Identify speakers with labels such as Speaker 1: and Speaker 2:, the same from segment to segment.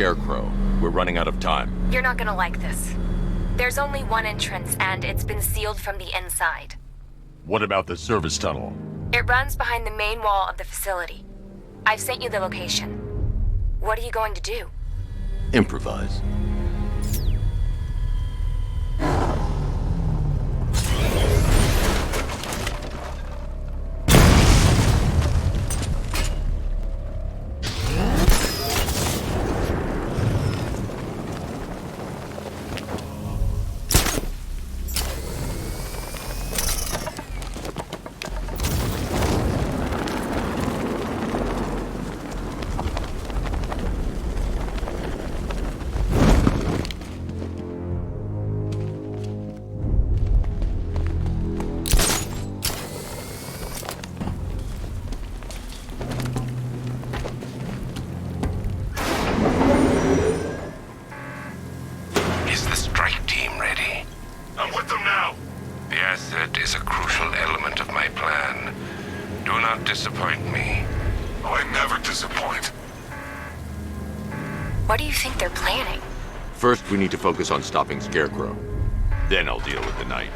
Speaker 1: Scarecrow. We're running out of time.
Speaker 2: You're not gonna like this. There's only one entrance, and it's been sealed from the inside.
Speaker 1: What about the service tunnel?
Speaker 2: It runs behind the main wall of the facility. I've sent you the location. What are you going to do?
Speaker 1: Improvise.
Speaker 3: Disappoint me. Oh, I never disappoint.
Speaker 2: What do you think they're planning?
Speaker 1: First, we need to focus on stopping Scarecrow. Then I'll deal with the Knight.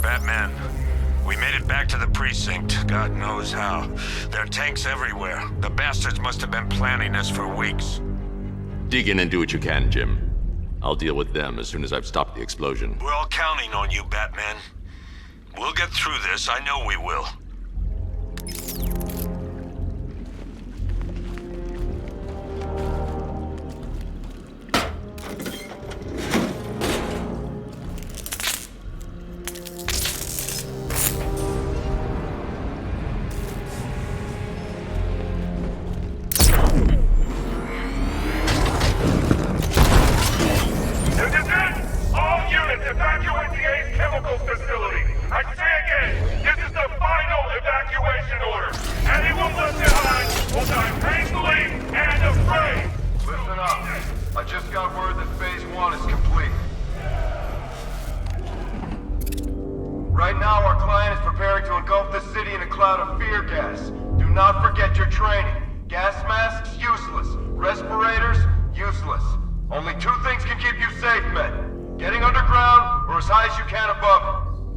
Speaker 3: Batman, we made it back to the precinct. God knows how. There are tanks everywhere. The bastards must have been planning this for weeks.
Speaker 1: Dig in and do what you can, Jim. I'll deal with them as soon as I've stopped the explosion.
Speaker 3: We're all counting on you, Batman. We'll get through this, I know we will.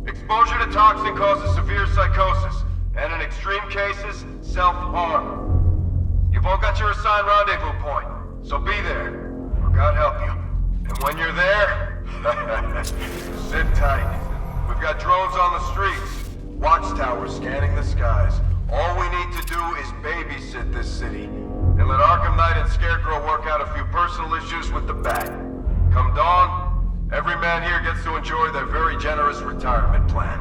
Speaker 4: Exposure to toxin causes severe psychosis, and in extreme cases, self-harm. You've all got your assigned rendezvous point, so be there, or God help you. And when you're there, sit tight. We've got drones on the streets, watchtowers scanning the skies. All we need to do is babysit this city, and let Arkham Knight and Scarecrow work out a few personal issues with the Bat. Come dawn, every man here gets to enjoy their very generous retirement plan.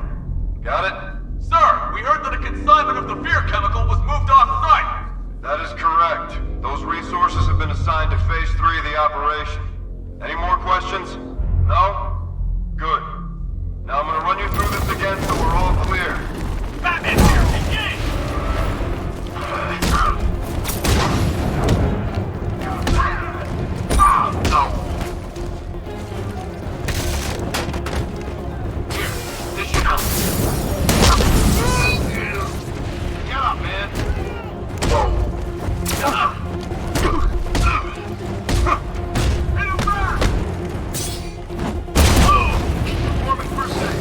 Speaker 4: Got it?
Speaker 5: Sir, we heard that a consignment of the fear chemical was moved off-site.
Speaker 4: That is correct. Those resources have been assigned to Phase 3 of the operation. Any more questions? No? Good. Now I'm gonna run you through this again so we're all clear.
Speaker 3: Batman here! Engage! Here, this should help. Get up, man! Performing first aid.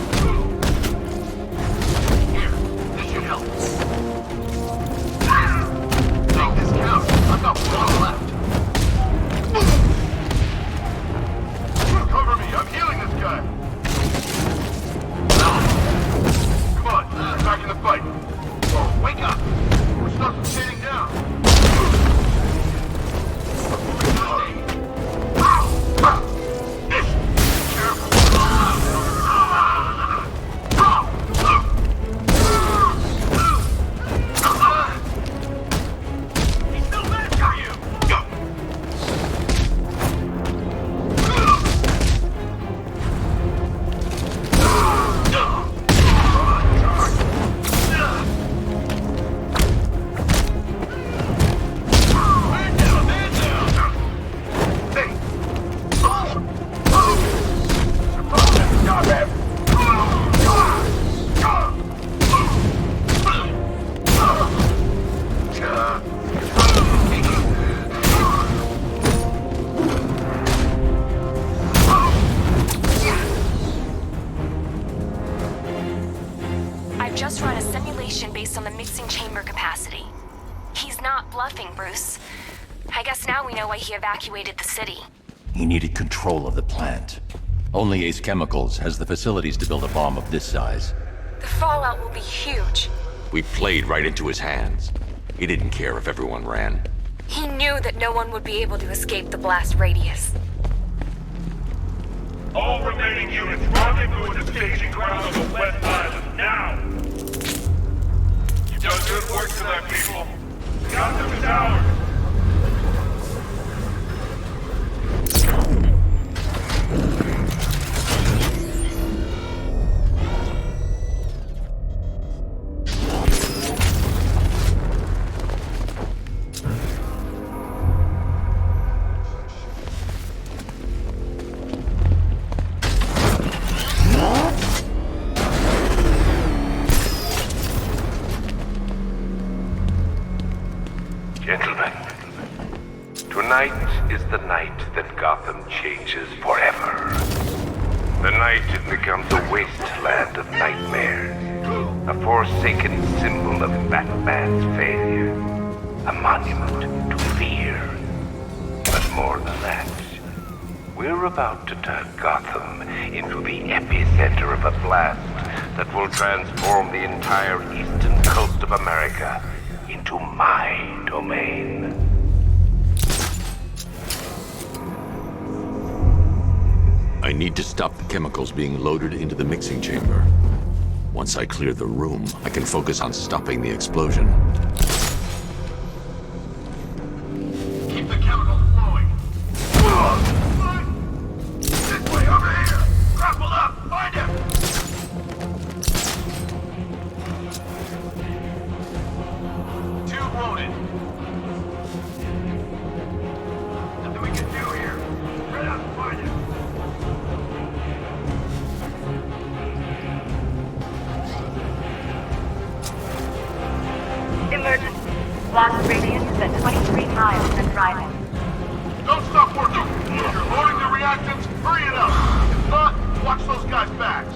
Speaker 3: Here, this should help. Take this count. I've got one left. Cover me. I'm healing this guy. Come on, back in the fight. Wake up. We're stuck sitting down. He's still there for you.
Speaker 2: I've just run a simulation based on the mixing chamber capacity. He's not bluffing, Bruce. I guess now we know why he evacuated the city.
Speaker 5: He needed control of the plant. Only Ace Chemicals has the facilities to build a bomb of this size.
Speaker 2: The fallout will be huge.
Speaker 1: We played right into his hands. He didn't care if everyone ran.
Speaker 2: He knew that no one would be able to escape the blast radius.
Speaker 6: All remaining units, rendezvous at the staging ground on the West Island, now! You've done good work to that, people. Gotham is ours!
Speaker 7: Gentlemen, tonight is the night that Gotham changes forever. The night it becomes a wasteland of nightmares, a forsaken symbol of Batman's failure, a monument to fear. But more than that, we're about to turn Gotham into the epicenter of a blast that will transform the entire eastern coast of America into my domain.
Speaker 1: I need to stop the chemicals being loaded into the mixing chamber. Once I clear the room, I can focus on stopping the explosion.
Speaker 4: Keep the chemicals flowing. This way, over here. Grapple up. Find him. Two wounded. Nothing we can do here. Spread out and find him.
Speaker 8: Emergency. Blast radius is at 23 miles and driving.
Speaker 4: Don't stop working. If you're loading the reactants, hurry it up. If not, watch those guys' backs.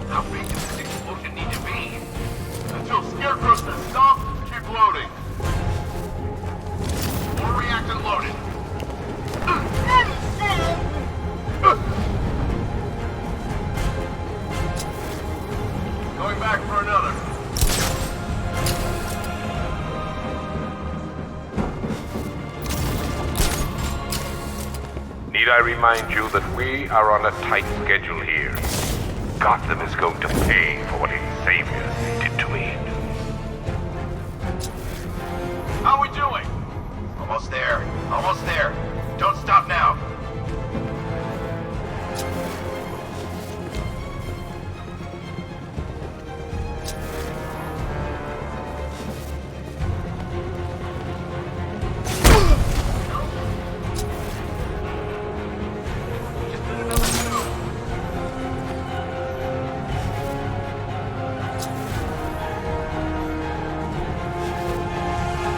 Speaker 4: How big does this explosion need to be? Until Scarecrow says stop, keep loading. More reactant loaded. Going back for another.
Speaker 7: Need I remind you that we are on a tight schedule here? Gotham is going to pay for what its savior did to me.
Speaker 4: How we doing? Almost there. Almost there. Don't stop now.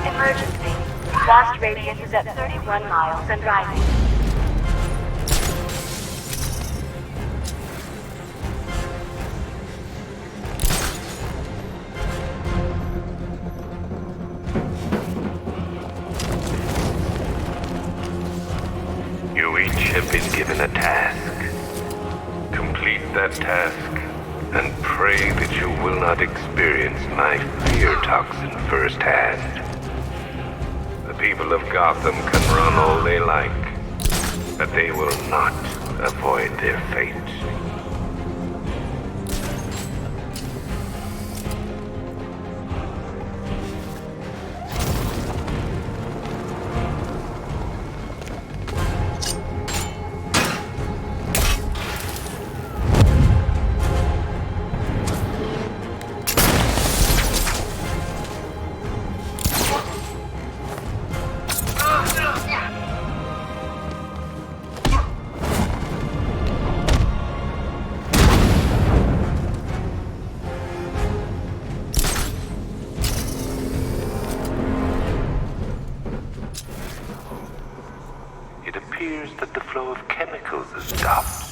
Speaker 8: Emergency. Blast radius is at 31 miles and rising.
Speaker 7: You each have been given a task. Complete that task, and pray that you will not experience my fear toxin firsthand. The people of Gotham can run all they like, but they will not avoid their fate. It appears that the flow of chemicals has stopped.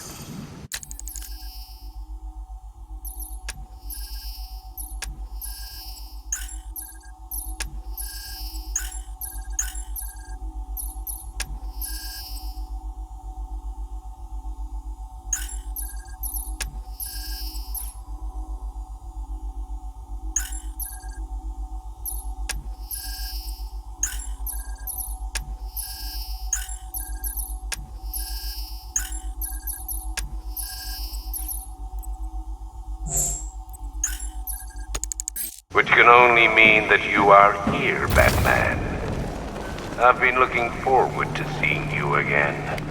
Speaker 7: Which can only mean that you are here, Batman. I've been looking forward to seeing you again.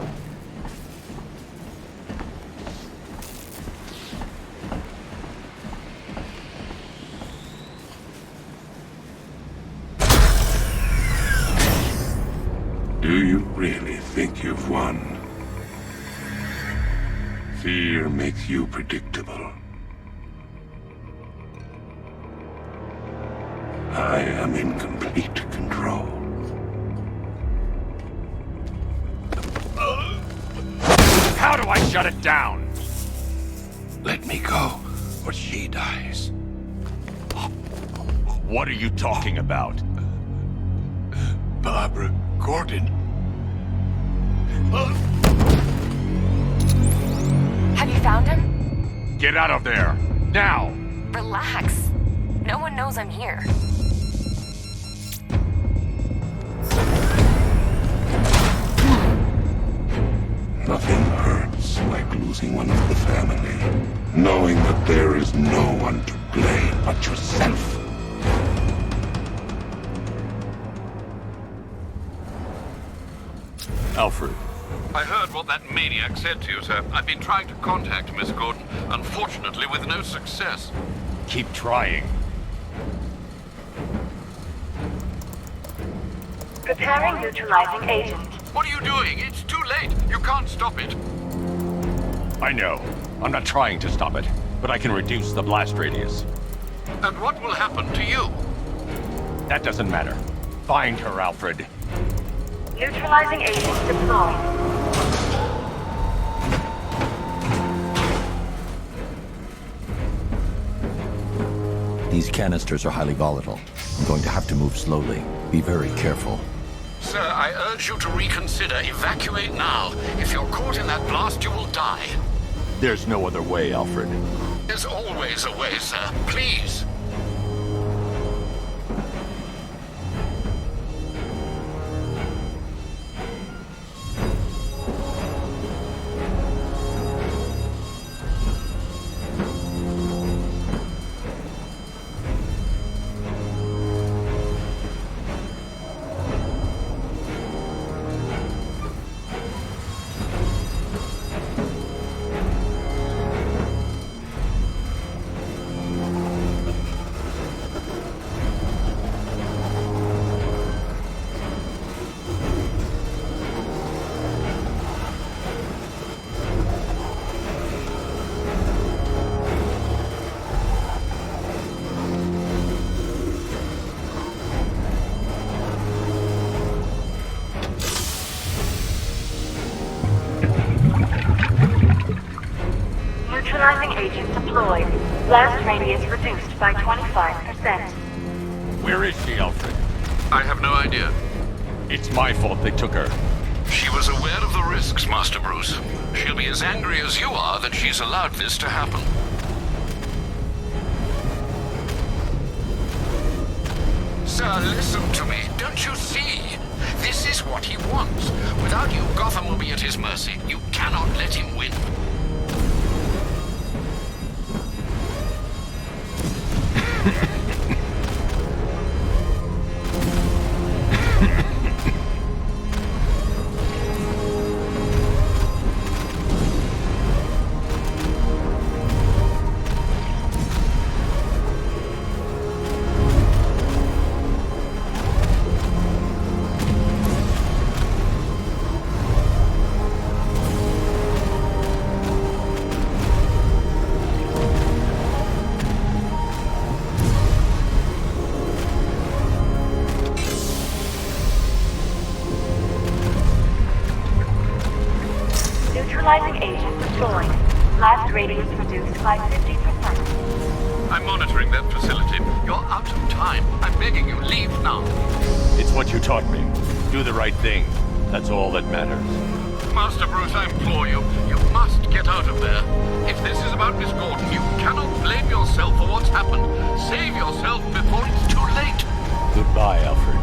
Speaker 9: Do you really think you've won? Fear makes you predictable. I am in complete control.
Speaker 1: How do I shut it down?
Speaker 9: Let me go, or she dies.
Speaker 1: What are you talking about?
Speaker 9: Barbara Gordon.
Speaker 2: Have you found him?
Speaker 1: Get out of there! Now!
Speaker 2: Relax. No one knows I'm here.
Speaker 9: Nothing hurts like losing one of the family. Knowing that there is no one to blame but yourself.
Speaker 1: Alfred.
Speaker 10: I heard what that maniac said to you, sir. I've been trying to contact Miss Gordon, unfortunately with no success.
Speaker 1: Keep trying.
Speaker 8: Preparing neutralizing agent.
Speaker 10: What are you doing? It's too late. You can't stop it.
Speaker 1: I know. I'm not trying to stop it, but I can reduce the blast radius.
Speaker 10: And what will happen to you?
Speaker 1: That doesn't matter. Find her, Alfred.
Speaker 8: Neutralizing agent deployed.
Speaker 5: These canisters are highly volatile. I'm going to have to move slowly. Be very careful.
Speaker 10: Sir, I urge you to reconsider. Evacuate now. If you're caught in that blast, you will die.
Speaker 1: There's no other way, Alfred.
Speaker 10: There's always a way, sir. Please.
Speaker 8: Neutralizing agent deployed. Blast radius reduced by 25%.
Speaker 11: Where is she, Alfred?
Speaker 10: I have no idea.
Speaker 11: It's my fault they took her.
Speaker 10: She was aware of the risks, Master Bruce. She'll be as angry as you are that she's allowed this to happen. Sir, listen to me. Don't you see? This is what he wants. Without you, Gotham will be at his mercy. You cannot let him win.
Speaker 8: Neutralizing agent deployed. Blast radius reduced by 50%.
Speaker 10: I'm monitoring that facility. You're out of time. I'm begging you, leave now.
Speaker 11: It's what you taught me. Do the right thing. That's all that matters.
Speaker 10: Master Bruce, I implore you. You must get out of there. If this is about Miss Gordon, you cannot blame yourself for what's happened. Save yourself before it's too late.
Speaker 11: Goodbye, Alfred.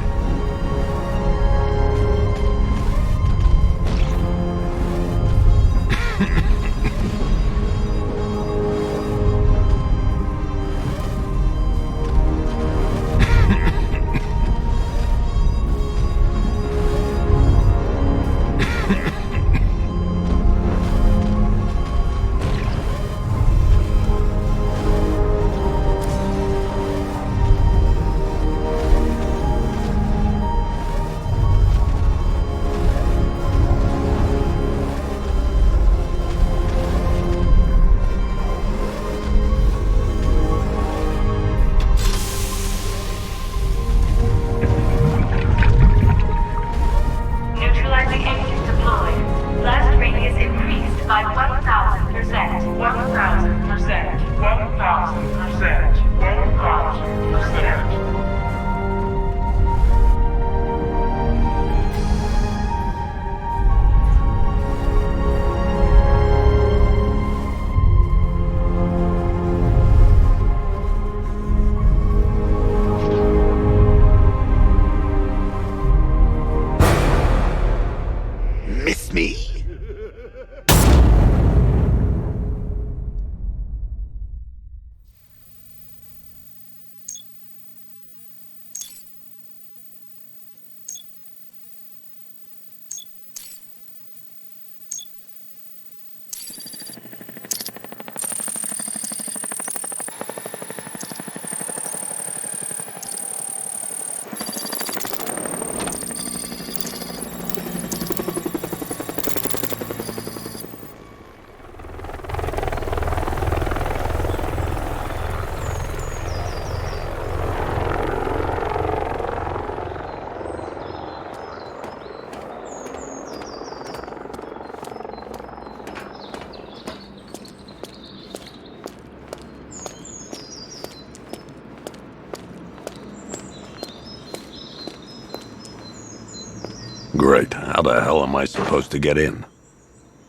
Speaker 1: Great. How the hell am I supposed to get in?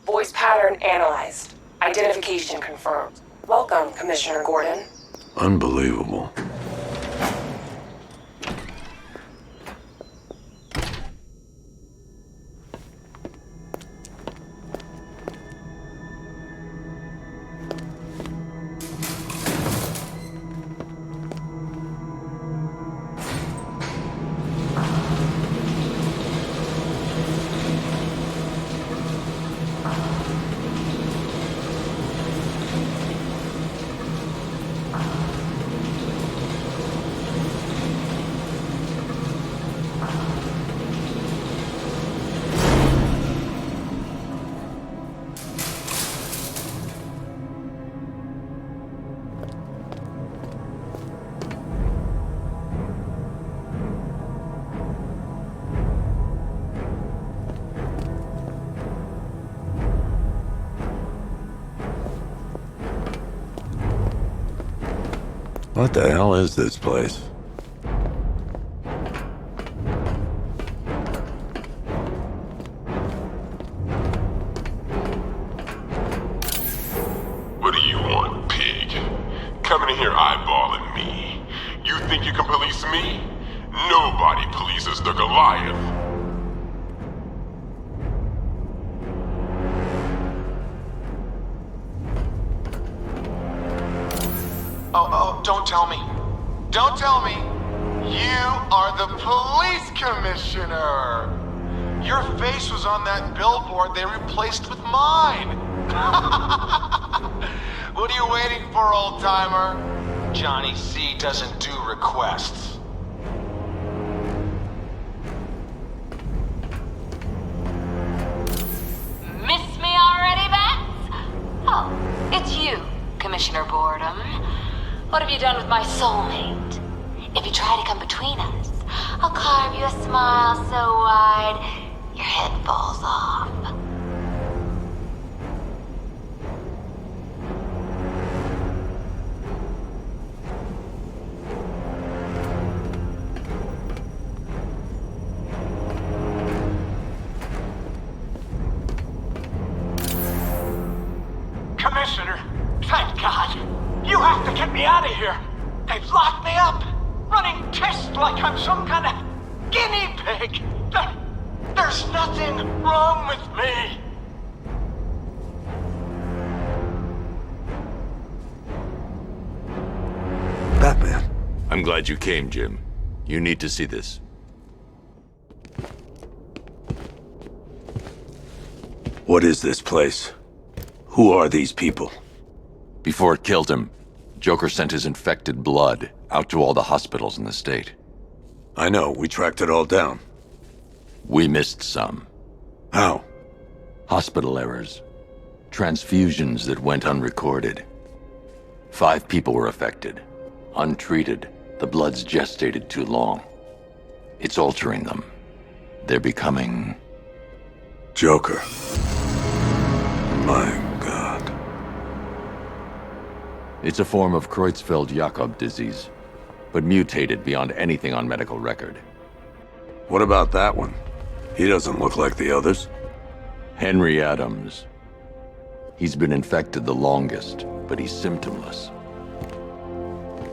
Speaker 12: Voice pattern analyzed. Identification confirmed. Welcome, Commissioner Gordon.
Speaker 1: Unbelievable.
Speaker 13: What the hell is this place?
Speaker 14: What do you want, pig? Coming in here eyeballing me. You think you can police me? Nobody polices the Goliath.
Speaker 15: Oh, don't tell me. Don't tell me. You are the police commissioner. Your face was on that billboard they replaced with mine. What are you waiting for, old-timer? Johnny C doesn't do requests.
Speaker 16: Miss me already, Bats? Oh, it's you, Commissioner Boredom. What have you done with my soulmate? If you try to come between us, I'll carve you a smile so wide your head falls off.
Speaker 15: Commissioner, thank God. You have to get me out of here. They've locked me up, running tests like I'm some kind of guinea pig. There's nothing wrong with me.
Speaker 13: Batman.
Speaker 1: I'm glad you came, Jim. You need to see this.
Speaker 13: What is this place? Who are these people?
Speaker 1: Before it killed him, Joker sent his infected blood out to all the hospitals in the state.
Speaker 13: I know, we tracked it all down.
Speaker 1: We missed some.
Speaker 13: How?
Speaker 1: Hospital errors. Transfusions that went unrecorded. 5 people were affected. Untreated, the blood's gestated too long. It's altering them. They're becoming...
Speaker 13: Joker. My God.
Speaker 1: It's a form of Creutzfeldt-Jakob disease, but mutated beyond anything on medical record.
Speaker 13: What about that one? He doesn't look like the others.
Speaker 1: Henry Adams. He's been infected the longest, but he's symptomless.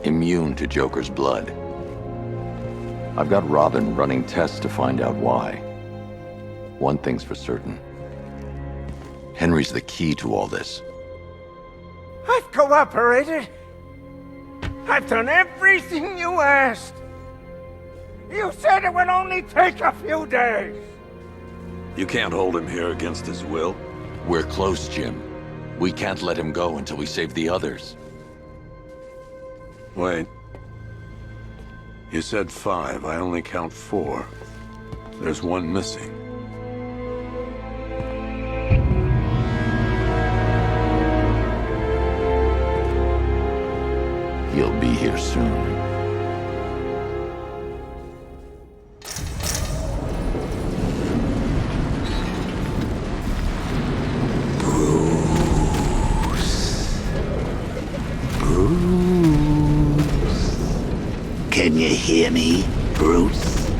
Speaker 1: Immune to Joker's blood. I've got Robin running tests to find out why. One thing's for certain. Henry's the key to all this.
Speaker 17: I've cooperated. I've done everything you asked. You said it would only take a few days.
Speaker 13: You can't hold him here against his will.
Speaker 1: We're close, Jim. We can't let him go until we save the others.
Speaker 13: Wait. You said 5. I only count 4. There's one missing.
Speaker 1: He'll be here soon.
Speaker 18: Can you hear me, Bruce?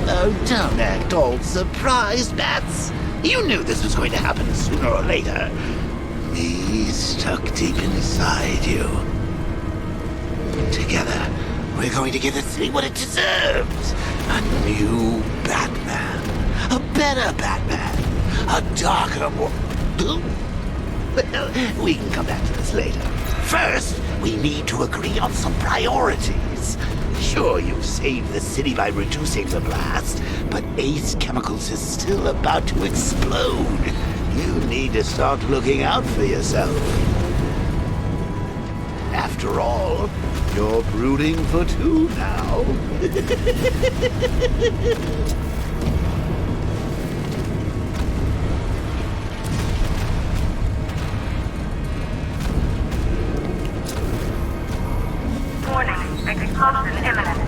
Speaker 18: Oh, don't act all surprised, Bats. You knew this was going to happen sooner or later. Me stuck deep inside you. Together, we're going to give the city what it deserves. A new Batman. A better Batman. A darker Well, we can come back to this later. First, we need to agree on some priorities. Sure, you saved the city by reducing the blast, but Ace Chemicals is still about to explode. You need to start looking out for yourself. After all, you're brooding for 2 now.
Speaker 8: Warning, explosion imminent.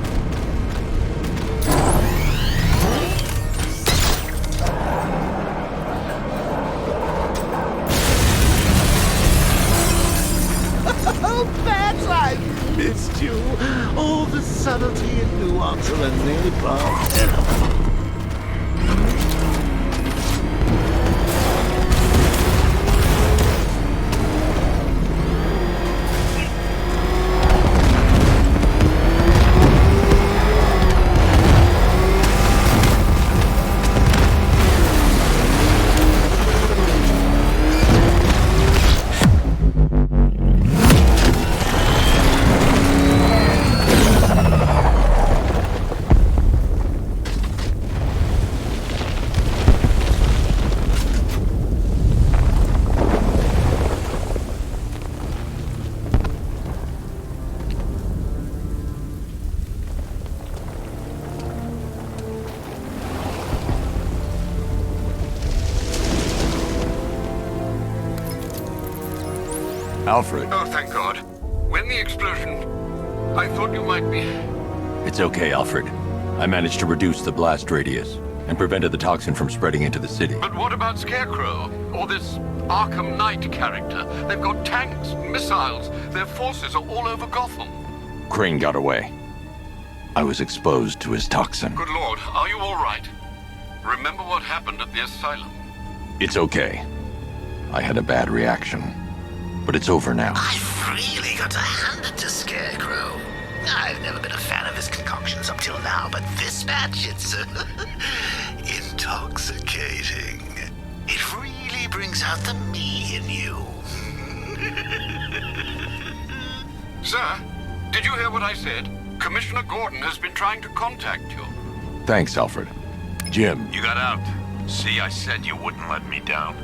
Speaker 18: you. All the subtlety and nuance of a napalm enemy.
Speaker 1: Alfred.
Speaker 10: Oh, thank God. When the explosion... I thought you might be...
Speaker 1: It's okay, Alfred. I managed to reduce the blast radius and prevented the toxin from spreading into the city.
Speaker 10: But what about Scarecrow? Or this Arkham Knight character? They've got tanks, missiles. Their forces are all over Gotham.
Speaker 1: Crane got away. I was exposed to his toxin.
Speaker 10: Good Lord, are you all right? Remember what happened at the asylum?
Speaker 1: It's okay. I had a bad reaction. But it's over now.
Speaker 18: I've really got to hand it to Scarecrow. I've never been a fan of his concoctions up till now, but this batch, it's intoxicating. It really brings out the me in you.
Speaker 10: Sir, did you hear what I said? Commissioner Gordon has been trying to contact you.
Speaker 1: Thanks, Alfred. Jim.
Speaker 3: You got out. See, I said you wouldn't let me down.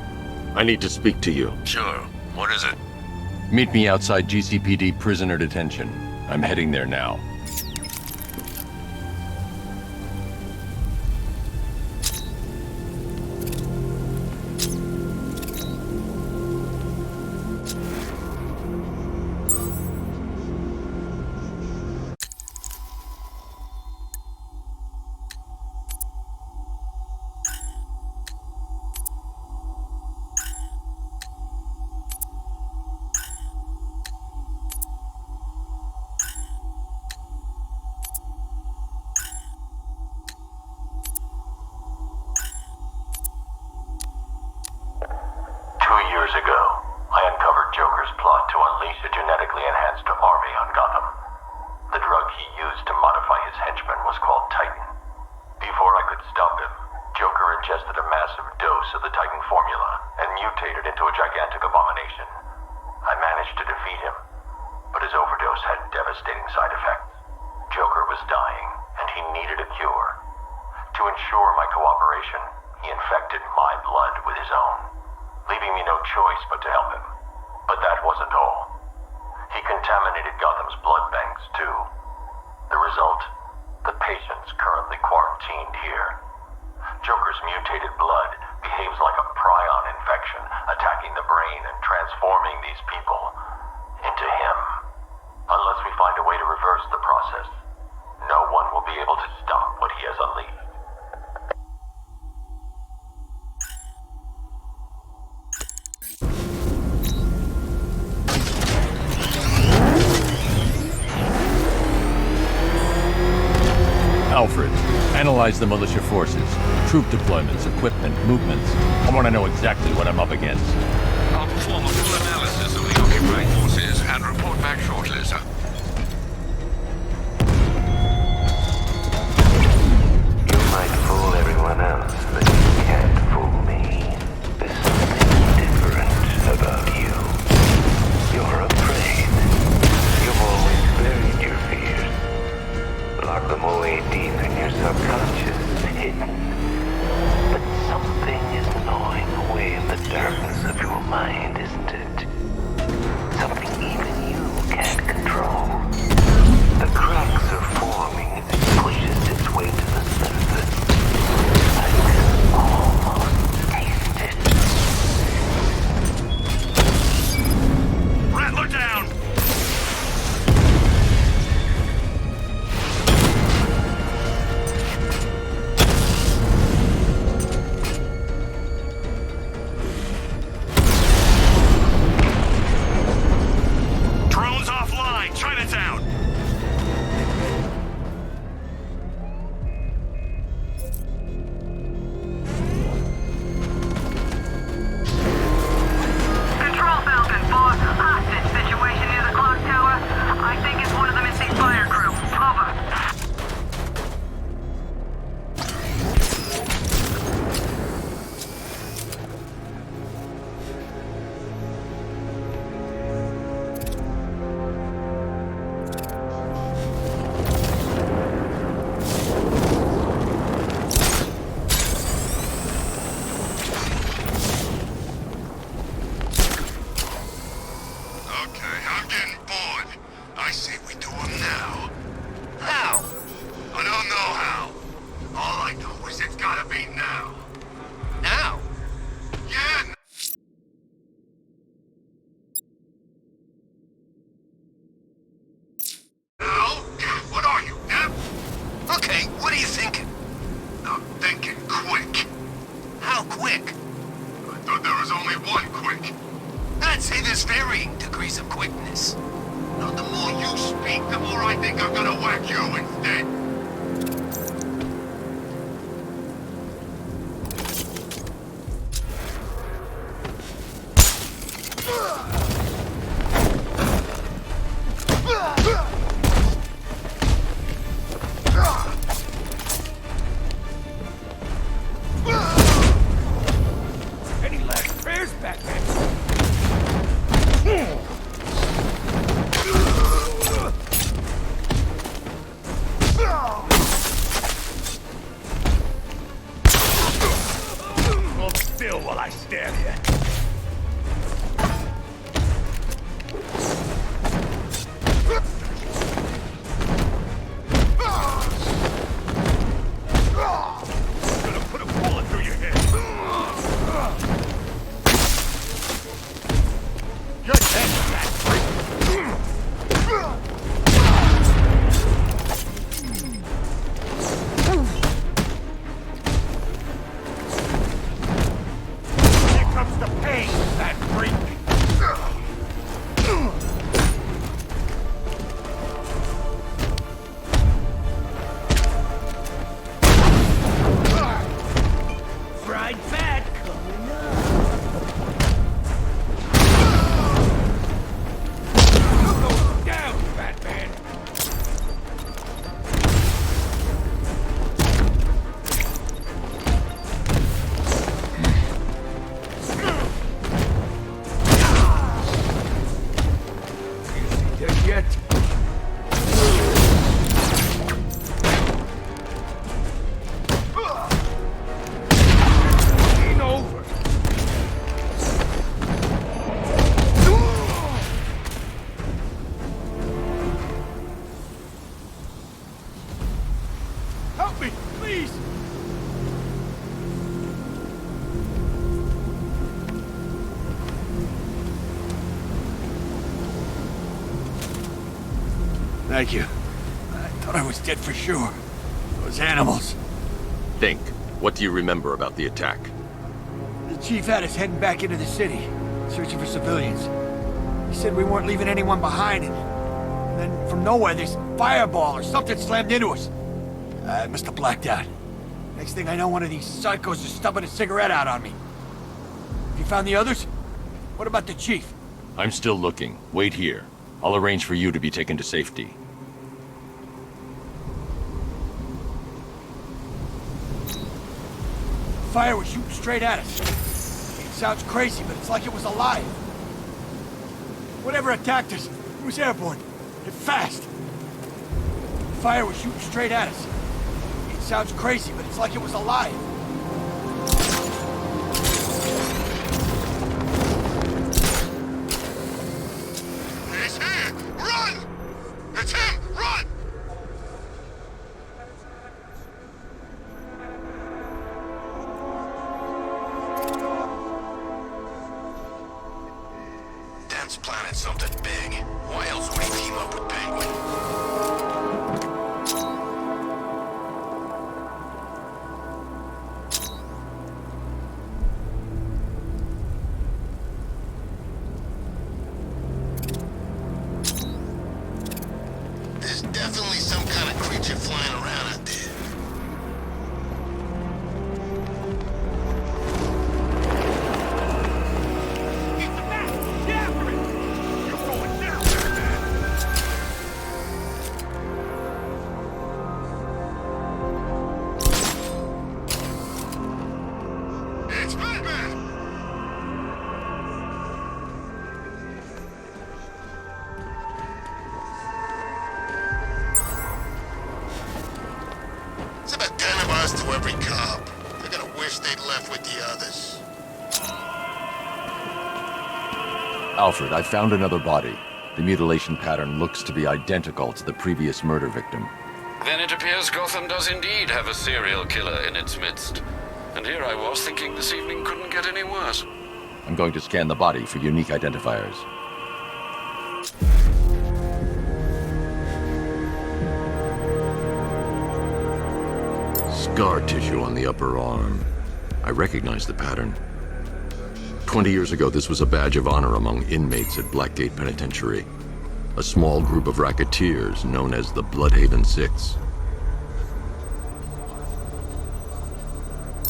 Speaker 11: I need to speak to you.
Speaker 3: Sure. What is it?
Speaker 1: Meet me outside GCPD prisoner detention. I'm heading there now. Alfred, analyze the militia forces, troop deployments, equipment, movements. I want to know exactly what I'm up against.
Speaker 10: I'll perform a full analysis of the occupying forces and report back shortly, sir.
Speaker 7: You might fool everyone else, but you can't fool me. There's something different about you. You're afraid. You've always buried your fears. Lock them away deep in your subconscious, hidden. But something is gnawing away in the darkness of your
Speaker 18: I'd say there's varying degrees of quickness.
Speaker 14: Now, the more you speak, the more I think I'm gonna whack you instead.
Speaker 17: Any last prayers, Batman?
Speaker 6: Hold still while I stab you. Gonna put a bullet through your head. Good head, that Here comes the pain, that freak. Fried fat coming up. You go down, Batman. Is he dead yet? Ain't over. Help me, please! Thank you. I thought I was dead for sure. Those animals.
Speaker 11: Think. What do you remember about the attack?
Speaker 17: The chief had us heading back into the city, searching for civilians. He said we weren't leaving anyone behind, and then from nowhere this fireball or something slammed into us. I must have blacked out. Next thing I know, one of these psychos is stubbing a cigarette out on me. Have you found the others? What about the chief?
Speaker 11: I'm still looking. Wait here. I'll arrange for you to be taken to safety.
Speaker 17: Fire was shooting straight at us. It sounds crazy, but it's like it was alive. Whatever attacked us, it was airborne. And fast. Fire was shooting straight at us. It sounds crazy, but it's like it was alive.
Speaker 14: He's here! Run! It's him! Run!
Speaker 18: Dent's planning something big. Why else would he team up with Penguin? There's definitely some kind of creature flying around out there.
Speaker 6: Get the bat! Get after it! You're going down, Batman!
Speaker 14: It's Batman!
Speaker 18: It's about 10 of us to every cop. They're gonna wish they'd left with the others.
Speaker 1: Alfred, I found another body. The mutilation pattern looks to be identical to the previous murder victim.
Speaker 10: Then it appears Gotham does indeed have a serial killer in its midst. And here I was thinking this evening couldn't get any worse.
Speaker 1: I'm going to scan the body for unique identifiers. Scar tissue on the upper arm. I recognize the pattern. 20 years ago, this was a badge of honor among inmates at Blackgate Penitentiary. A small group of racketeers known as the Bloodhaven Six.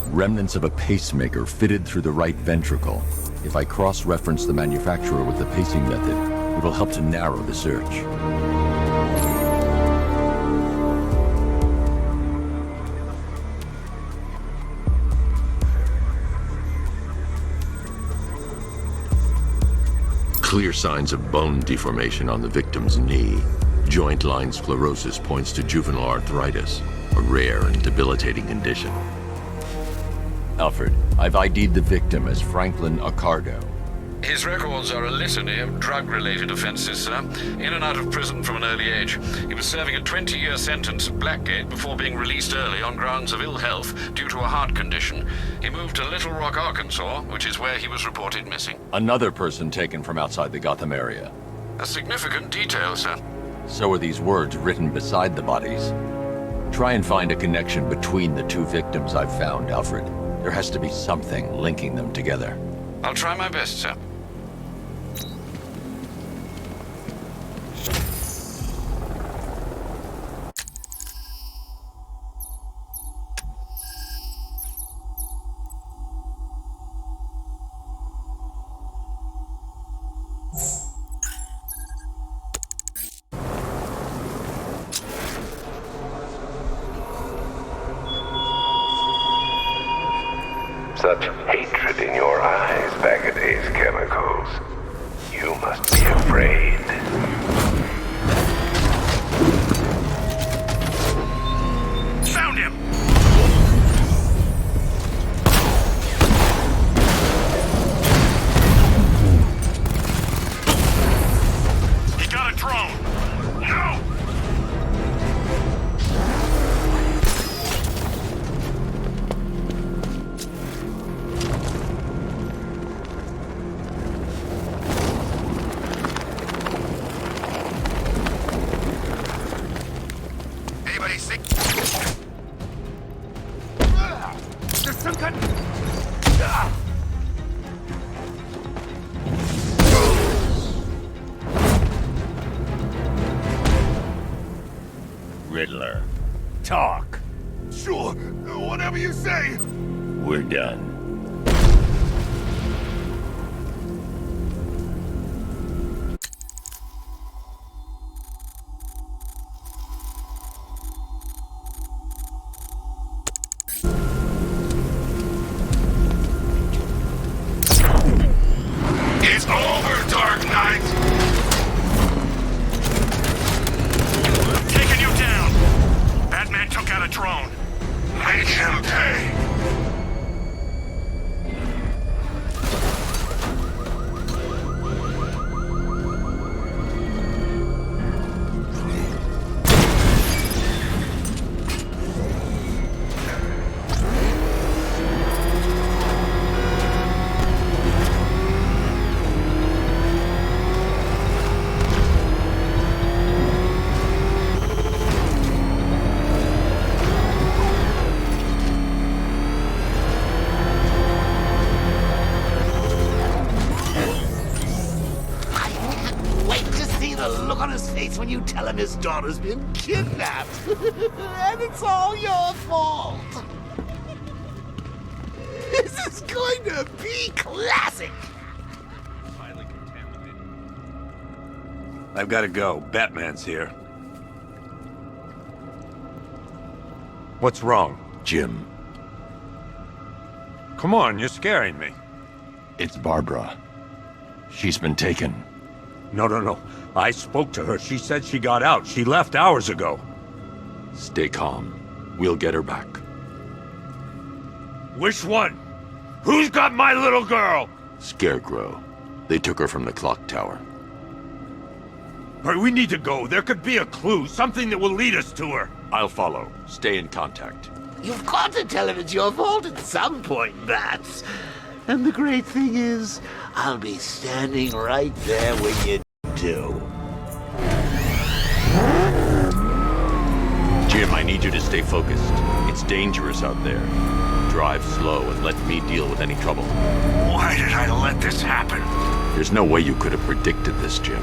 Speaker 5: Remnants of a pacemaker fitted through the right ventricle. If I cross-reference the manufacturer with the pacing method, it will help to narrow the search.
Speaker 1: Clear signs of bone deformation on the victim's knee. Joint line sclerosis points to juvenile arthritis, a rare and debilitating condition.
Speaker 5: Alfred, I've ID'd the victim as Franklin Accardo.
Speaker 10: His records are a litany of drug-related offenses, sir. In and out of prison from an early age. He was serving a 20-year sentence at Blackgate before being released early on grounds of ill health due to a heart condition. He moved to Little Rock, Arkansas, which is where he was reported missing.
Speaker 5: Another person taken from outside the Gotham area.
Speaker 10: A significant detail, sir.
Speaker 5: So are these words written beside the bodies. Try and find a connection between the two victims I've found, Alfred. There has to be something linking them together.
Speaker 10: I'll try my best, sir.
Speaker 7: Such hatred in your eyes, Bagaday's chemicals. You must be afraid.
Speaker 6: Found him! He got a drone! No!
Speaker 11: Riddler. Talk.
Speaker 6: Sure, whatever you say.
Speaker 11: We're done.
Speaker 6: It's over, Dark Knight! I'm taking you down! Batman took out a drone. Make him pay!
Speaker 18: When you tell him his daughter's been kidnapped. And it's all your fault. This is going to be classic.
Speaker 13: Highly contaminated. I've got to go. Batman's here. What's wrong?
Speaker 1: Jim.
Speaker 13: Come on, you're scaring me.
Speaker 5: It's Barbara. She's been taken.
Speaker 13: No. I spoke to her. She said she got out. She left hours ago.
Speaker 1: Stay calm. We'll get her back.
Speaker 13: Which one? Who's got my little girl?
Speaker 1: Scarecrow. They took her from the clock tower.
Speaker 13: All right, we need to go. There could be a clue, something that will lead us to her.
Speaker 1: I'll follow. Stay in contact.
Speaker 18: You've got to tell him it's your fault at some point, Bats. And the great thing is, I'll be standing right there when you do.
Speaker 5: Jim, I need you to stay focused. It's dangerous out there. Drive slow and let me deal with any trouble.
Speaker 3: Why did I let this happen?
Speaker 5: There's no way you could have predicted this, Jim.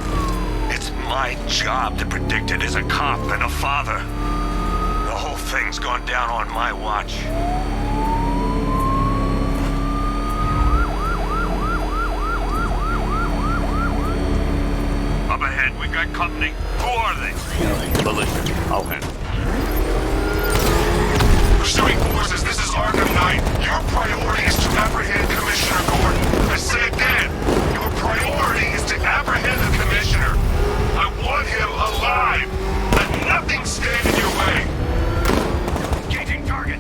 Speaker 3: It's my job to predict it as a cop and a father. The whole thing's gone down on my watch. Up ahead, we got company. Who are they?
Speaker 5: Militia. I'll handle it.
Speaker 14: Pursuing forces, this is Arkham Knight. Your priority is to apprehend Commissioner Gordon. I say again, your priority is to apprehend the Commissioner. I want him alive. Let nothing stand in your way.
Speaker 3: Engaging target.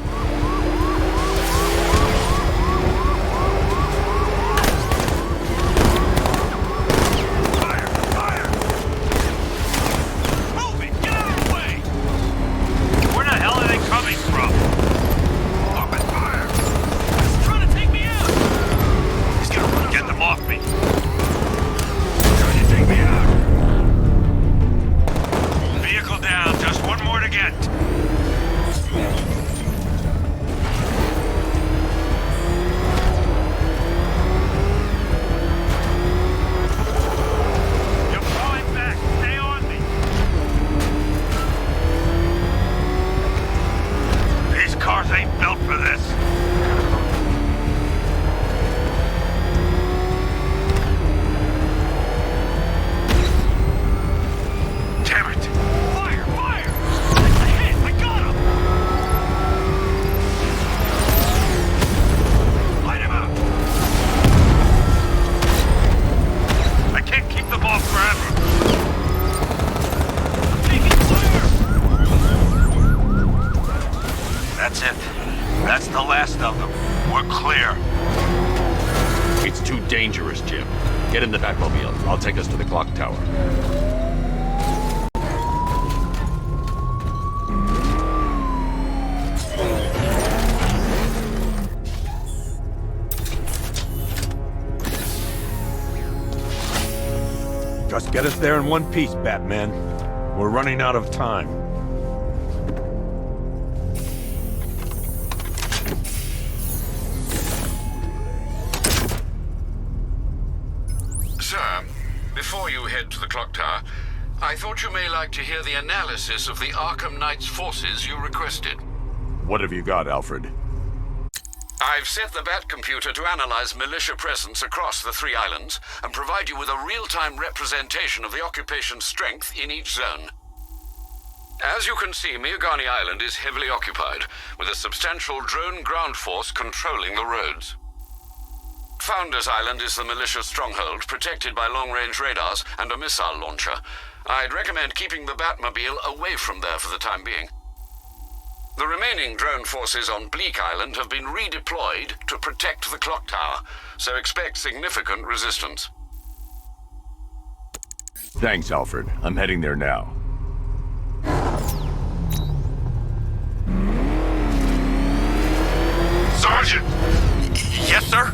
Speaker 5: Dangerous, Jim. Get in the Batmobile. I'll take us to the clock tower.
Speaker 13: Just get us there in one piece, Batman. We're running out of time.
Speaker 10: Before you head to the clock tower, I thought you may like to hear the analysis of the Arkham Knight's forces you requested.
Speaker 5: What have you got, Alfred?
Speaker 10: I've set the Bat computer to analyze militia presence across the 3 islands and provide you with a real-time representation of the occupation's strength in each zone. As you can see, Miagani Island is heavily occupied, with a substantial drone ground force controlling the roads. Founders Island is the militia stronghold, protected by long-range radars and a missile launcher. I'd recommend keeping the Batmobile away from there for the time being. The remaining drone forces on Bleak Island have been redeployed to protect the clock tower, so expect significant resistance.
Speaker 5: Thanks, Alfred. I'm heading there now.
Speaker 14: Sergeant!
Speaker 3: Yes, sir?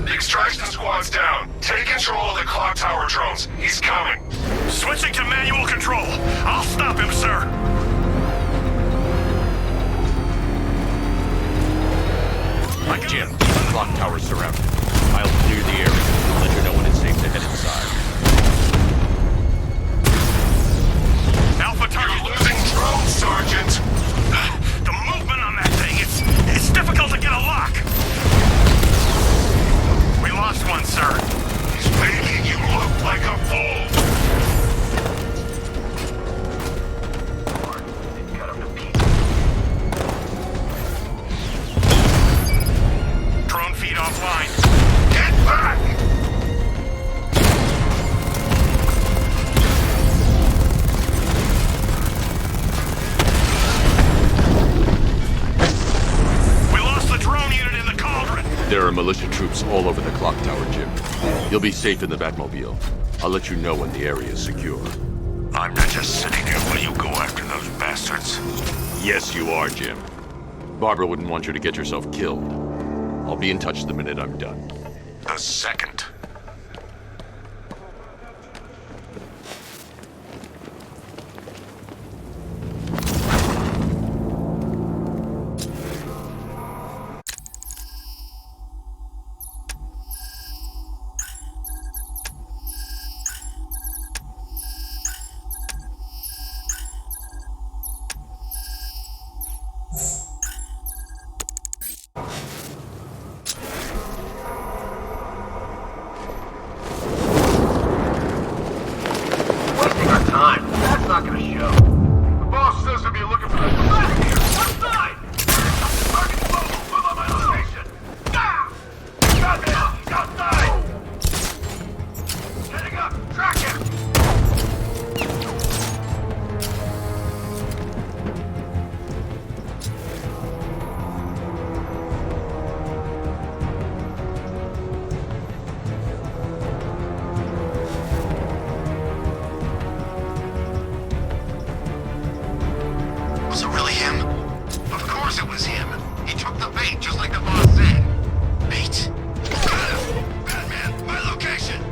Speaker 14: The extraction squad's down. Take control of the clock tower drones. He's coming.
Speaker 3: Switching to manual control. I'll stop him, sir.
Speaker 5: Jim, the clock tower's surrounded. I'll clear the area. I'll let you know when it's safe to head inside.
Speaker 3: Alpha target.
Speaker 14: You're losing drones, Sergeant.
Speaker 3: The movement on that thing, it's difficult to get a lock. We lost one, sir.
Speaker 14: He's making you look like a fool.
Speaker 4: Cut him to pieces.
Speaker 3: Drone feed offline.
Speaker 14: Get back!
Speaker 3: We lost the drone unit in the cauldron.
Speaker 5: There are militia troops all over the clock tower, Jim. You'll be safe in the Batmobile. I'll let you know when the area is secure.
Speaker 3: I'm not just sitting here while you go after those bastards.
Speaker 5: Yes, you are, Jim. Barbara wouldn't want you to get yourself killed. I'll be in touch the minute I'm done.
Speaker 3: The second.
Speaker 4: not gonna show. The boss says to be looking for the... Come out here! Outside! Target's mobile! Move on my location! Ah! Got him! He's outside! Heading up! Track him!
Speaker 14: Was it really him? Of course it was him. He took the bait, just like the boss said. Bait? Got him! Batman, my location!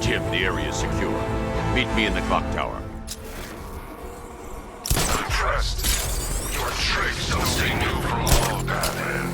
Speaker 11: Jim, the area is secure. Meet me in the clock tower.
Speaker 14: Impressed. Your tricks don't stay new for long, Batman.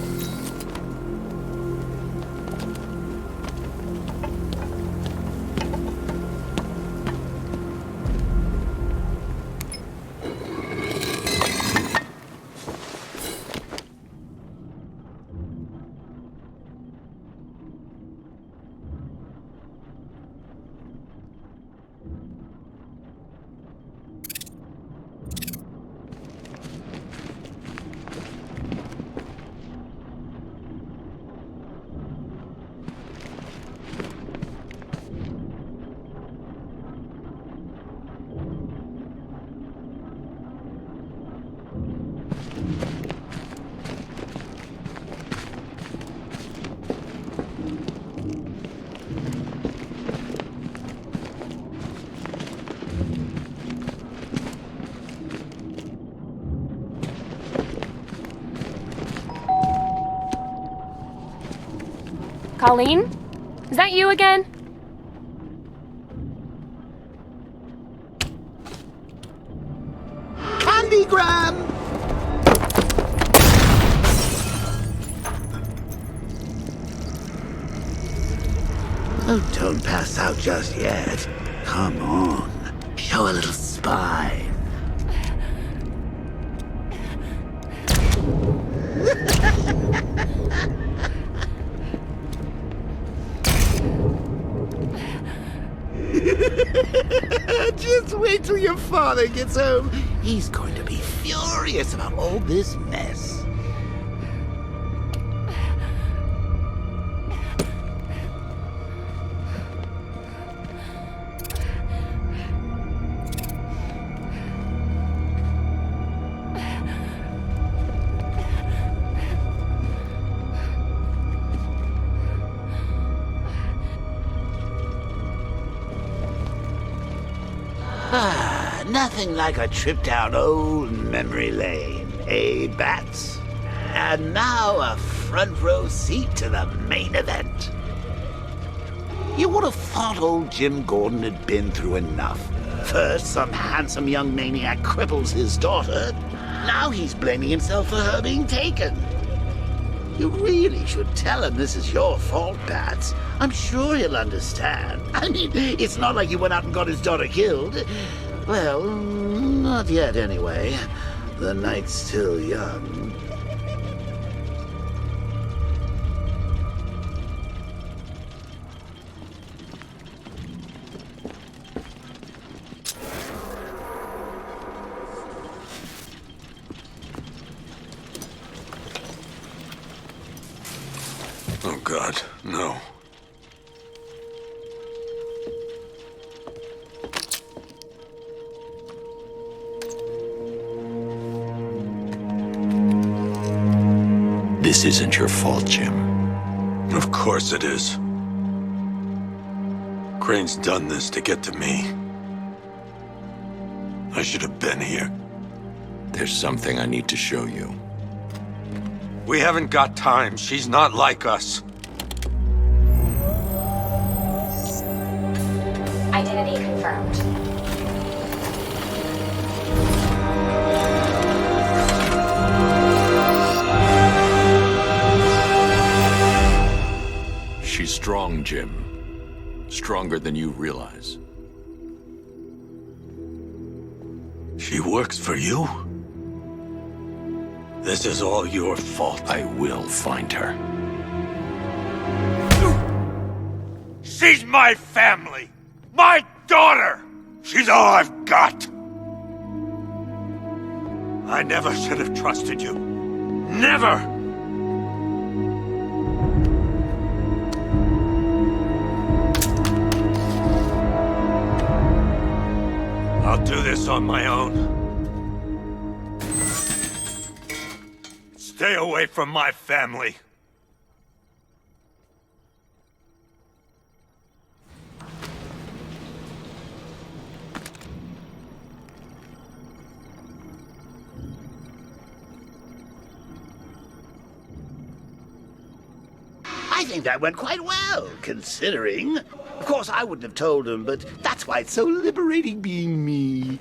Speaker 2: Colleen? Is that you again?
Speaker 18: Candygram! Oh, don't pass out just yet. Come on. Show a little spine. Just wait till your father gets home. He's going to be furious about all this mess. Nothing like a trip down old memory lane, eh, Bats? And now a front row seat to the main event. You would have thought old Jim Gordon had been through enough. First, some handsome young maniac cripples his daughter. Now he's blaming himself for her being taken. You really should tell him this is your fault, Bats. I'm sure he'll understand. I mean, it's not like you went out and got his daughter killed. Well, not yet anyway. The night's still young.
Speaker 13: Oh God, no.
Speaker 1: This isn't your fault, Jim.
Speaker 13: Of course it is. Crane's done this to get to me. I should have been here.
Speaker 1: There's something I need to show you.
Speaker 3: We haven't got time. She's not like us.
Speaker 2: Identity confirmed.
Speaker 5: She's strong, Jim. Stronger than you realize.
Speaker 3: She works for you? This is all your fault.
Speaker 5: I will find her.
Speaker 3: She's my family! My daughter! She's all I've got! I never should have trusted you. Never! I'll do this on my own. Stay away from my family.
Speaker 18: I think that went quite well, considering. Of course, I wouldn't have told him, but that's why it's so liberating being me.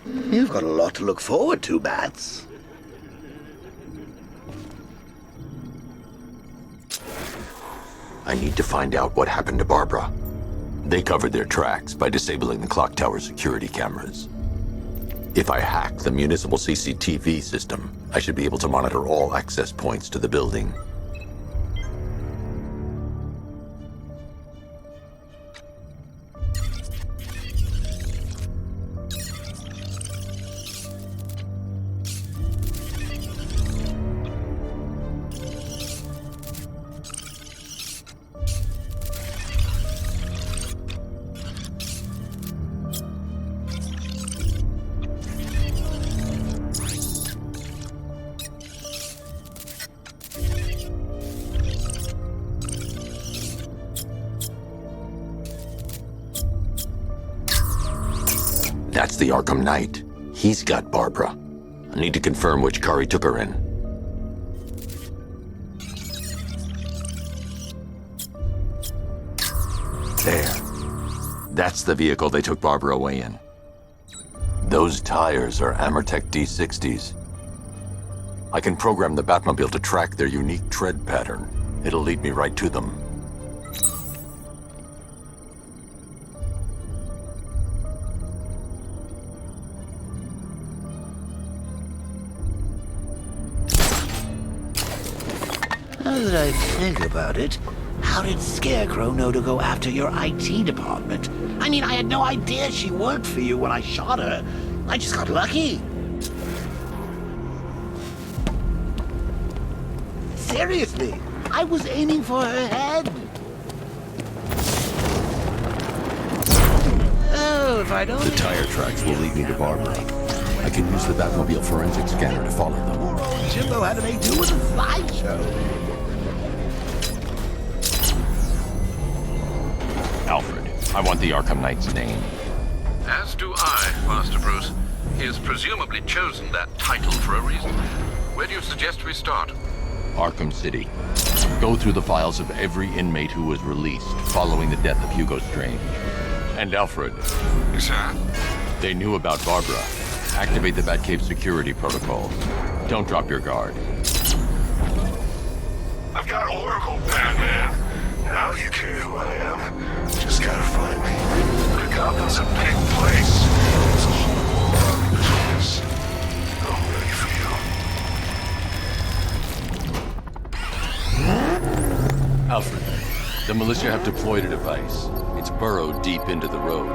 Speaker 18: You've got a lot to look forward to, Bats.
Speaker 5: I need to find out what happened to Barbara. They covered their tracks by disabling the clock tower security cameras. If I hack the municipal CCTV system, I should be able to monitor all access points to the building. That's the Arkham Knight. He's got Barbara. I need to confirm which car he took her in. There. That's the vehicle they took Barbara away in. Those tires are Amertech D60s. I can program the Batmobile to track their unique tread pattern. It'll lead me right to them.
Speaker 18: Now that I think about it, how did Scarecrow know to go after your IT department? I mean, I had no idea she worked for you when I shot her. I just got lucky. Seriously, I was aiming for her head. Oh, if I'd only...
Speaker 5: The tire tracks will lead me to Barbara. I can use the Batmobile forensic scanner to follow them.
Speaker 18: Poor old Jimbo had to make do with a slideshow.
Speaker 5: Alfred, I want the Arkham Knight's name.
Speaker 10: As do I, Master Bruce. He has presumably chosen that title for a reason. Where do you suggest we start?
Speaker 5: Arkham City. Go through the files of every inmate who was released following the death of Hugo Strange. And Alfred.
Speaker 10: Sir?
Speaker 5: They knew about Barbara. Activate the Batcave security protocols. Don't drop your guard.
Speaker 14: I've got Oracle, Batman. Now you care who I am. Just gotta find me. But Gotham's a big place. There's a whole army between us. I'm ready for you.
Speaker 5: Alfred, the militia have deployed a device. It's burrowed deep into the road.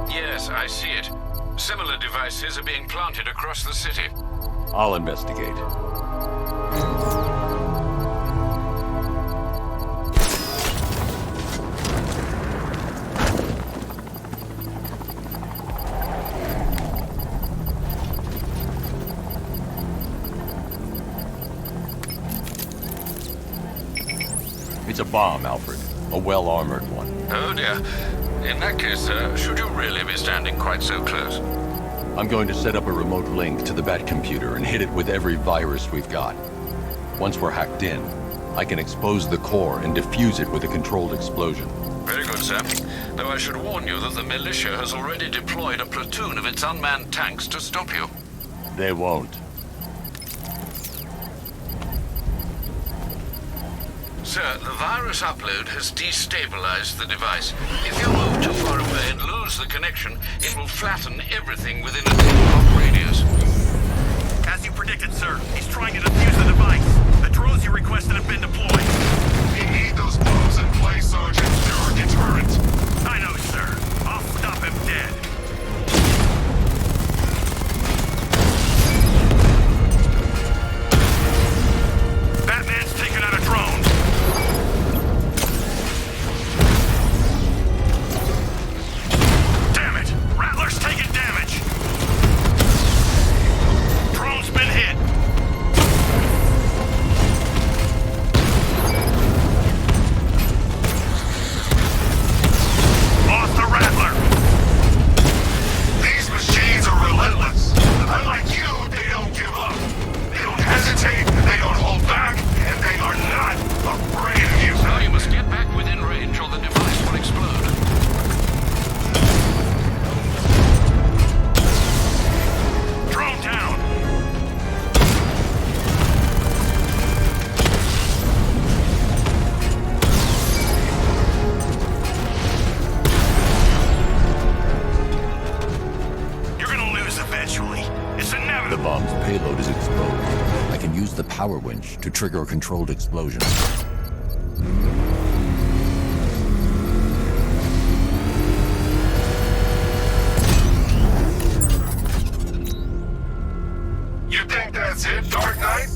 Speaker 10: Yes, I see it. Similar devices are being planted across the city.
Speaker 5: I'll investigate. It's a bomb, Alfred. A well-armored one.
Speaker 10: Oh dear. In that case, should you really be standing quite so close?
Speaker 11: I'm going to set up a remote link to the Bat computer and hit it with every virus we've got. Once we're hacked in, I can expose the core and defuse it with a controlled explosion.
Speaker 10: Very good, sir. Though I should warn you that the militia has already deployed a platoon of its unmanned tanks to stop you.
Speaker 11: They won't.
Speaker 10: Sir, the virus upload has destabilized the device. If you move too far away and lose the connection, it will flatten everything within a 10-block radius.
Speaker 6: As you predicted, sir, he's trying to defuse the device. The drones you requested have been deployed.
Speaker 14: We need those bombs in place, Sergeant. They're our deterrent.
Speaker 6: I know, sir. I'll stop him dead. Batman's taking out a drone. Damn it! Rattler's taking damage. Drone's been hit. Lost the Rattler.
Speaker 14: These machines are relentless. Unlike you, they don't give up. They don't hesitate, they don't hold back, and they are not afraid of you.
Speaker 10: Now you must get back within range or the device will explode.
Speaker 6: Drone down. You're gonna lose eventually. It's
Speaker 11: The
Speaker 6: inevitable.
Speaker 11: bomb's payload is exposed. I can use the power winch to trigger a controlled explosion.
Speaker 14: You think that's it, Dark Knight?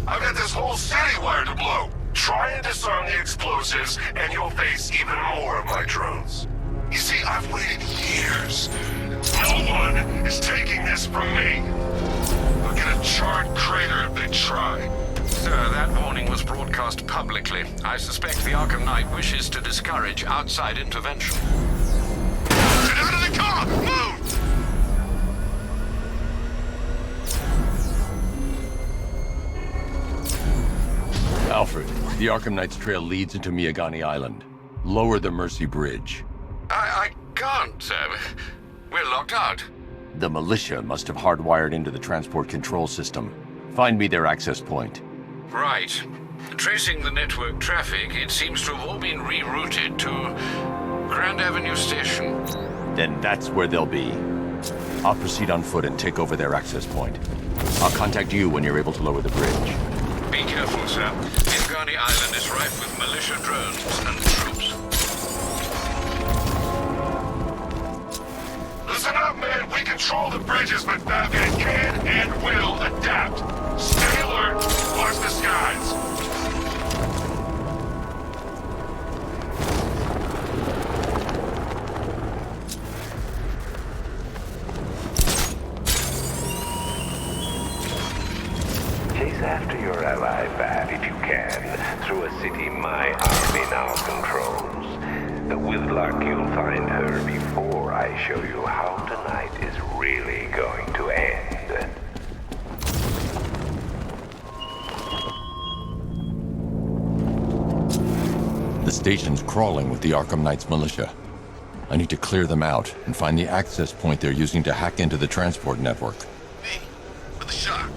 Speaker 14: I've got this whole city wired to blow. Try and disarm the explosives, and you'll face even more of my drones. You see, I've waited years. No one is taking this from me. They'll get a charred crater if they try.
Speaker 10: Sir, that warning was broadcast publicly. I suspect the Arkham Knight wishes to discourage outside intervention.
Speaker 14: Get out of the car! Move!
Speaker 11: Alfred, the Arkham Knight's trail leads into Miagani Island. Lower the Mercy Bridge.
Speaker 10: I can't, sir. We're locked out.
Speaker 11: The militia must have hardwired into the transport control system. Find me their access point.
Speaker 10: Right. Tracing the network traffic, it seems to have all been rerouted to Grand Avenue Station.
Speaker 11: Then that's where they'll be. I'll proceed on foot and take over their access point. I'll contact you when you're able to lower the bridge.
Speaker 10: Be careful, sir. Miagani Island is rife with militia drones and troops.
Speaker 14: Listen up, man. We control the bridges, but Batman can and will adapt. Stay alert. Watch the skies.
Speaker 7: Chase after your ally, Bat, if you can, through a city my army now controls. With luck, you'll find her before I show you how tonight is really going to end.
Speaker 11: The station's crawling with the Arkham Knight's militia. I need to clear them out and find the access point they're using to hack into the transport network.
Speaker 19: Me? With the shock.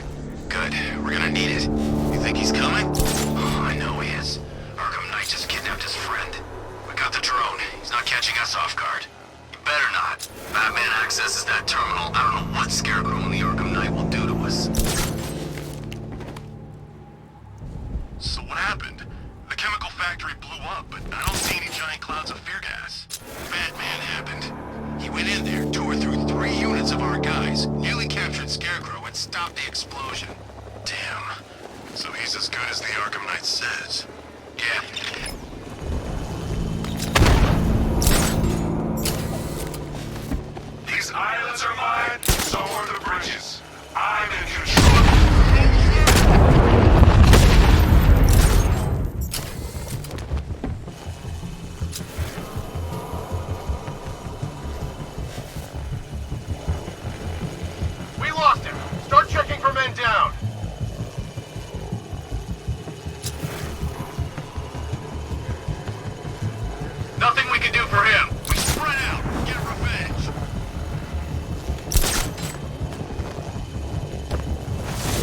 Speaker 19: Good. We're gonna need it. You think he's coming? Oh, I know he is. Arkham Knight just kidnapped his friend. We got the drone. He's not catching us off guard. You better not. Batman accesses that terminal. I don't know what Scarecrow and the Arkham Knight will do to us. So what happened? The chemical factory blew up, but I don't see any giant clouds of fear gas. Batman happened. He went in there, tore through 3 units of our guys, nearly captured Scarecrow, and stopped the explosion. Damn. So he's as good as the Arkham Knight says. Yeah.
Speaker 14: These islands are mine, so are the bridges. I'm in control.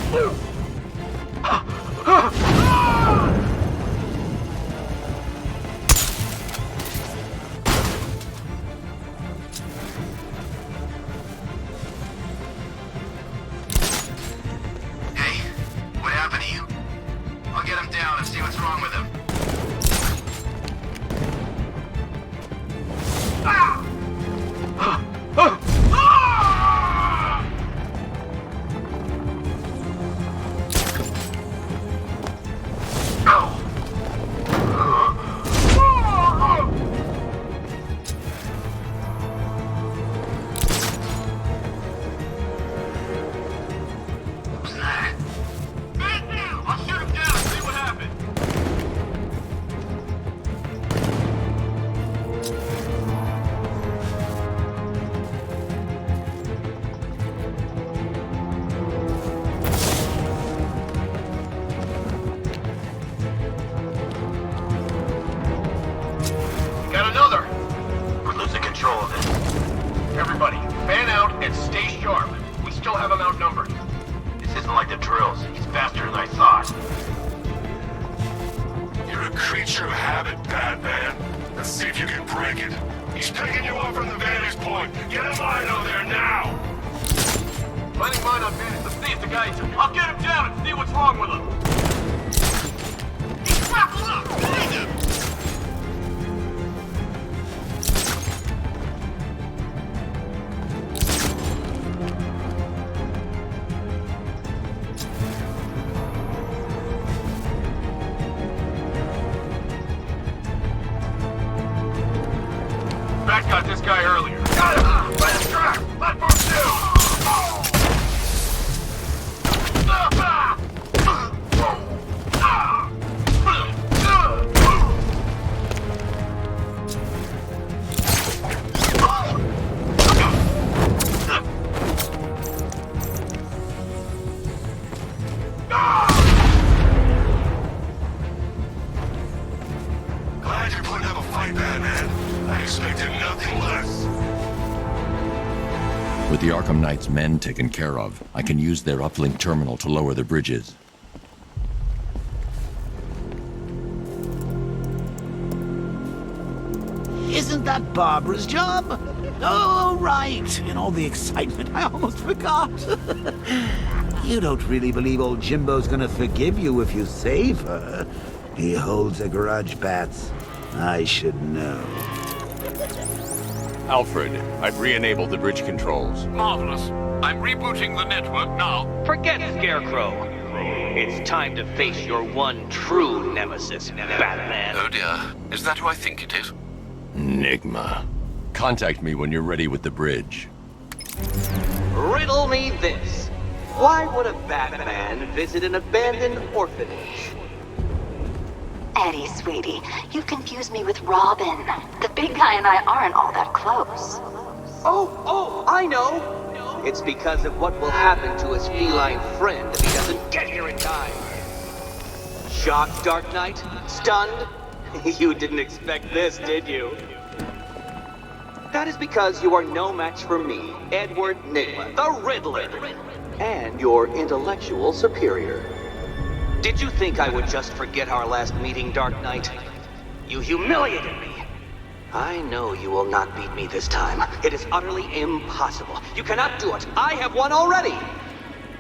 Speaker 19: Hey, what happened to you? I'll get him down and see what's wrong with him.
Speaker 4: Got another! We're losing control of this. Everybody, fan out and stay sharp. We still have him outnumbered. This isn't like the drills. He's faster than I thought.
Speaker 14: You're a creature of habit, Batman. Let's see if you can break it. He's picking you up from the vantage point. Get a mine on there now!
Speaker 4: Planning mine on vantage. Let's see if the guy's... I'll get him down and see what's wrong with him.
Speaker 14: He's grappled up! Find him!
Speaker 4: Bat got this guy earlier. Got him! Let him track! Platform 2!
Speaker 14: Glad you're putting up a fight, Batman. I expected nothing less.
Speaker 11: With the Arkham Knight's men taken care of, I can use their uplink terminal to lower the bridges.
Speaker 18: Isn't that Barbara's job? Oh, right. In all the excitement, I almost forgot. You don't really believe old Jimbo's gonna forgive you if you save her. He holds a grudge, Bats. I should know.
Speaker 11: Alfred, I've re-enabled the bridge controls.
Speaker 10: Marvelous. I'm rebooting the network now.
Speaker 20: Forget Scarecrow. It's time to face your one true nemesis, Batman.
Speaker 10: Oh dear. Is that who I think it is?
Speaker 11: Enigma. Contact me when you're ready with the bridge.
Speaker 20: Riddle me this. Why would a Batman visit an abandoned orphanage?
Speaker 16: Eddie, sweetie, you confuse me with Robin. The big guy and I aren't all that close.
Speaker 20: Oh, I know! It's because of what will happen to his feline friend if he doesn't get here in time. Shocked, Dark Knight? Stunned? You didn't expect this, did you? That is because you are no match for me, Edward Nigma, the Riddler, and your intellectual superior. Did you think I would just forget our last meeting, Dark Knight? You humiliated me. I know you will not beat me this time. It is utterly impossible. You cannot do it. I have won already.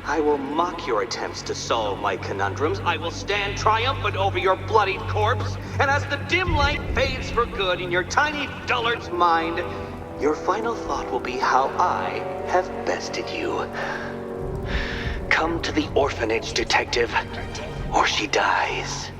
Speaker 20: I will mock your attempts to solve my conundrums. I will stand triumphant over your bloodied corpse. And as the dim light fades for good in your tiny dullard's mind, your final thought will be how I have bested you. Come to the orphanage, detective, or she dies.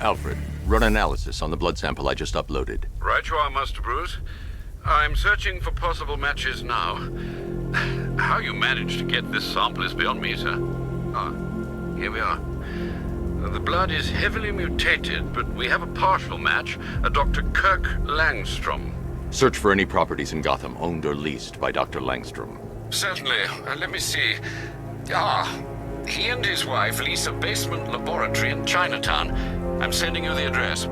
Speaker 11: Alfred, run analysis on the blood sample I just uploaded.
Speaker 10: Right you are, Master Bruce. I'm searching for possible matches now. How you managed to get this sample is beyond me, sir. Ah, here we are. The blood is heavily mutated, but we have a partial match, a Dr. Kirk Langstrom.
Speaker 11: Search for any properties in Gotham owned or leased by Dr. Langstrom.
Speaker 10: Certainly. Let me see. He and his wife lease a basement laboratory in Chinatown. I'm sending you the address.